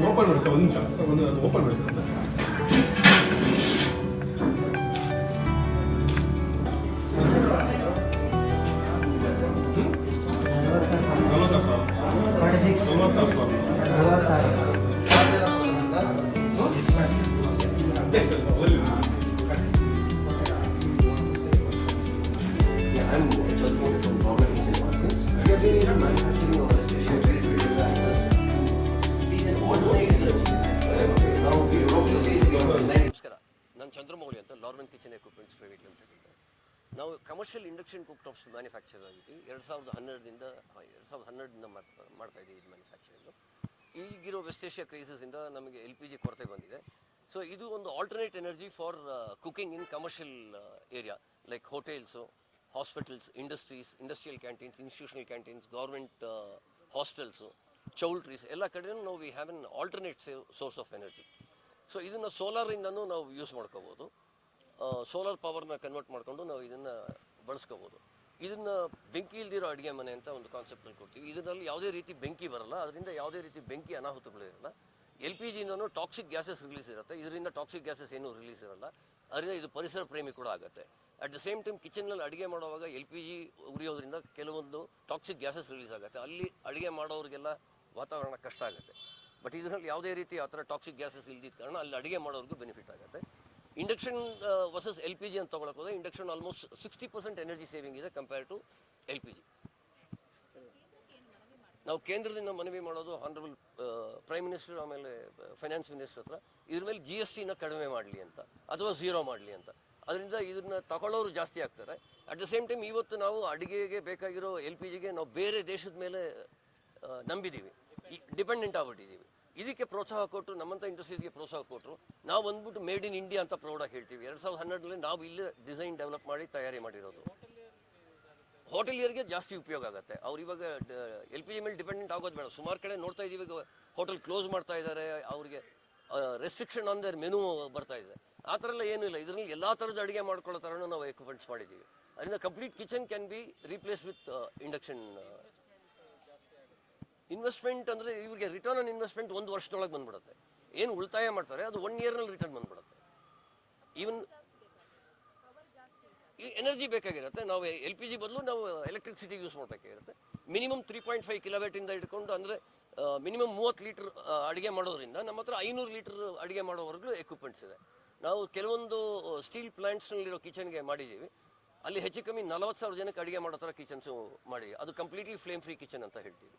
Open ಮಾಡಿ sir, ಒಂದು ನಿಮಿಷ ಸರ್, ಒಂದು ಅದು ಓಪನ್ ಮಾಡಿ ಸರ್. ನಲವತ್ತಾರು ಸಾವಿರ. Yes, sir. I'm just focused on problem markets. We have been in manufacturing organization very now we probably say ನಮಸ್ಕಾರ, ನಾನು ಚಂದ್ರಮೌಳಿ ಅಂತ Larman kitchen equipments private limited ಅಂತ. ನಾವು commercial induction cook tops manufacture ಆಗಿದ್ದೀವಿ. 2012ರಿಂದ ಮಾಡ್ತಾ ಇದ್ದೀವಿ ಇದು ಮ್ಯಾನುಫ್ಯಾಕ್ಚರಿಂಗು. ಈಗಿರೋ ವೆಸ್ಟ್ ಏಷ್ಯಾ ಕ್ರೈಸಿಸಿಂದ ನಮಗೆ LPG ಕೊರತೆ ಬಂದಿದೆ. ಸೊ ಇದು ಒಂದು alternate energy for cooking in commercial area like hotels, hospitals, industrial canteens, institutional canteens, government hostels, choultries ಎಲ್ಲ ಕಡೆಯೂ ನಾವು we have an alternate source of energy. So ಇದನ್ನು ಸೋಲಾರಿಂದನೂ ನಾವು ಯೂಸ್ ಮಾಡ್ಕೋಬೋದು. ಸೋಲಾರ್ ಪವರ್ನ ಕನ್ವರ್ಟ್ ಮಾಡಿಕೊಂಡು ನಾವು ಇದನ್ನು ಬಳಸ್ಕೋಬೋದು. ಇದನ್ನು ಬೆಂಕಿ ಇಲ್ದಿರೋ ಅಡುಗೆ ಮನೆ ಅಂತ ಒಂದು ಕಾನ್ಸೆಪ್ಟಲ್ಲಿ ಕೊಡ್ತೀವಿ. ಇದರಲ್ಲಿ ಯಾವುದೇ ರೀತಿ ಬೆಂಕಿ ಬರಲ್ಲ, ಅದರಿಂದ ಯಾವುದೇ ರೀತಿ ಬೆಂಕಿ ಅನಾಹುತಗಳು ಇರಲ್ಲ. LPGಯಿಂದನೂ ಟಾಕ್ಸಿಕ್ ಗ್ಯಾಸಸ್ ರಿಲೀಸ್ ಇರುತ್ತೆ, ಇದರಿಂದ ಟಾಕ್ಸಿಕ್ ಗ್ಯಾಸಸ್ ಏನೂ ರಿಲೀಸ್ ಇರಲ್ಲ. ಅದರಿಂದ ಇದು ಪರಿಸರ ಪ್ರೇಮಿ ಕೂಡ ಆಗುತ್ತೆ. ಅಟ್ ದ ಸೇಮ್ ಟೈಮ್ ಕಿಚನ್ನಲ್ಲಿ ಅಡುಗೆ ಮಾಡುವಾಗ LPG ಉರಿಯೋದ್ರಿಂದ ಕೆಲವೊಂದು ಟಾಕ್ಸಿಕ್ ಗ್ಯಾಸಸ್ ರಿಲೀಸ್ ಆಗುತ್ತೆ. ಅಲ್ಲಿ ಅಡುಗೆ ಮಾಡೋರಿಗೆಲ್ಲ ವಾತಾವರಣ ಕಷ್ಟ ಆಗುತ್ತೆ. ಬಟ್ ಇದರಲ್ಲಿ ಯಾವುದೇ ರೀತಿ ಆ ಥರ ಟಾಕ್ಸಿಕ್ ಗ್ಯಾಸಸ್ ಇಲ್ದಿದ್ದ ಕಾರಣ ಅಲ್ಲಿ ಅಡುಗೆ ಮಾಡೋರಿಗೂ ಬೆನಿಫಿಟ್ ಆಗುತ್ತೆ. ಇಂಡಕ್ಷನ್ ವರ್ಸಸ್ LPG ಅಂತ ತೊಗೊಳಕ್ಕೆ ಹೋದರೆ ಇಂಡಕ್ಷನ್ ಆಲ್ಮೋಸ್ಟ್ 60% ಎನರ್ಜಿ ಸೇವಿಂಗ್ ಇದೆ ಕಂಪೇರ್ ಟು LPG. ನಾವು ಕೇಂದ್ರದಿಂದ ಮನವಿ ಮಾಡೋದು ಆನರಬಲ್ ಪ್ರೈಮ್ ಮಿನಿಸ್ಟರ್ ಆಮೇಲೆ ಫೈನಾನ್ಸ್ ಮಿನಿಸ್ಟರ್ ಹತ್ರ ಇದ್ರ ಮೇಲೆ GSTನ ಕಡಿಮೆ ಮಾಡಲಿ ಅಂತ ಅಥವಾ ಝೀರೋ ಮಾಡಲಿ ಅಂತ. ಅದರಿಂದ ಇದನ್ನು ತಗೊಳ್ಳೋರು ಜಾಸ್ತಿ ಆಗ್ತಾರೆ. ಅಟ್ ದ ಸೇಮ್ ಟೈಮ್ ಇವತ್ತು ನಾವು ಅಡುಗೆಗೆ ಬೇಕಾಗಿರೋ LPGಗೆ ನಾವು ಬೇರೆ ದೇಶದ ಮೇಲೆ ನಂಬಿದ್ದೀವಿ, ಡಿಪೆಂಡೆಂಟ್ ಆಗ್ಬಿಟ್ಟಿದ್ದೀವಿ. ಇದಕ್ಕೆ ಪ್ರೋತ್ಸಾಹ ಕೊಟ್ಟು ನಮ್ಮಂಥ ಇಂಡಸ್ಟ್ರೀಸ್ಗೆ ಪ್ರೋತ್ಸಾಹ ಕೊಟ್ಟರು ನಾವು ಬಂದ್ಬಿಟ್ಟು ಮೇಡ್ ಇನ್ ಇಂಡಿಯಾ ಅಂತ ಪ್ರೌಡಾಗಿ ಹೇಳ್ತೀವಿ. 2012ರಲ್ಲಿ ನಾವು ಇಲ್ಲೇ ಡಿಸೈನ್ ಡೆವಲಪ್ ಮಾಡಿ ತಯಾರಿ ಮಾಡಿರೋದು. ಹೋಟೆಲಿಯರಿಗೆ ಜಾಸ್ತಿ ಉಪಯೋಗ ಆಗುತ್ತೆ. ಅವ್ರು ಇವಾಗ LPG ಮೇಲೆ ಡಿಪೆಂಡೆಂಟ್ ಆಗೋದು ಬೇಡ. ಸುಮಾರು ಕಡೆ ನೋಡ್ತಾ ಇದ್ದೀವಿ, ಹೋಟೆಲ್ ಕ್ಲೋಸ್ ಮಾಡ್ತಾ ಇದ್ದಾರೆ, ಅವರಿಗೆ ರೆಸ್ಟ್ರಿಕ್ಷನ್ ಆನ್ ದೇರ್ ಮೆನು ಬರ್ತಾ ಇದೆ. ಆ ಥರ ಎಲ್ಲ ಏನೂ ಇಲ್ಲ. ಇದರಲ್ಲಿ ಎಲ್ಲ ಥರದ ಅಡುಗೆ ಮಾಡ್ಕೊಳ್ಳೋ ಥರನೂ ನಾವು ಎಕ್ವಿಪ್ಮೆಂಟ್ಸ್ ಮಾಡಿದ್ದೀವಿ. ಅದರಿಂದ complete kitchen can be replace with induction. Investment ಅಂದರೆ ಇವರಿಗೆ ರಿಟರ್ನ್ ಆನ್ ಇನ್ವೆಸ್ಟ್ಮೆಂಟ್ 1 ವರ್ಷದೊಳಗೆ ಬಂದ್ಬಿಡುತ್ತೆ. ಏನು ಉಳಿತಾಯ ಮಾಡ್ತಾರೆ ಅದು 1 ಇಯರ್ನಲ್ಲಿ ರಿಟರ್ನ್ ಬಂದ್ಬಿಡುತ್ತೆ. ಈವನ್ ಈ ಎನರ್ಜಿ ಬೇಕಾಗಿರುತ್ತೆ. ನಾವು LPG ಬದಲು ನಾವು ಎಲೆಕ್ಟ್ರಿಸಿಟಿ ಯೂಸ್ ಮಾಡಬೇಕಾಗಿರುತ್ತೆ. ಮಿನಿಮಮ್ 3.5 ಕಿಲೋವ್ಯಾಟಿಂದ ಇಟ್ಕೊಂಡು ಅಂದರೆ ಮಿನಿಮಮ್ 30 ಲೀಟರ್ ಅಡುಗೆ ಮಾಡೋದ್ರಿಂದ ನಮ್ಮ ಹತ್ರ 500 ಲೀಟರ್ ಅಡುಗೆ ಮಾಡೋವರೆಗೂ ಎಕ್ವಿಪ್ಮೆಂಟ್ಸ್ ಇದೆ. ನಾವು ಕೆಲವೊಂದು ಸ್ಟೀಲ್ ಪ್ಲಾಂಟ್ಸ್ನಲ್ಲಿರೋ ಕಿಚನ್ಗೆ ಮಾಡಿದ್ದೀವಿ. ಅಲ್ಲಿ ಹೆಚ್ಚು ಕಮ್ಮಿ 40,000 ಜನಕ್ಕೆ ಅಡುಗೆ ಮಾಡೋ ಥರ ಕಿಚನ್ಸು ಮಾಡಿ, ಅದು ಕಂಪ್ಲೀಟ್ಲಿ ಫ್ಲೇಮ್ ಫ್ರೀ ಕಿಚನ್ ಅಂತ ಹೇಳ್ತೀವಿ.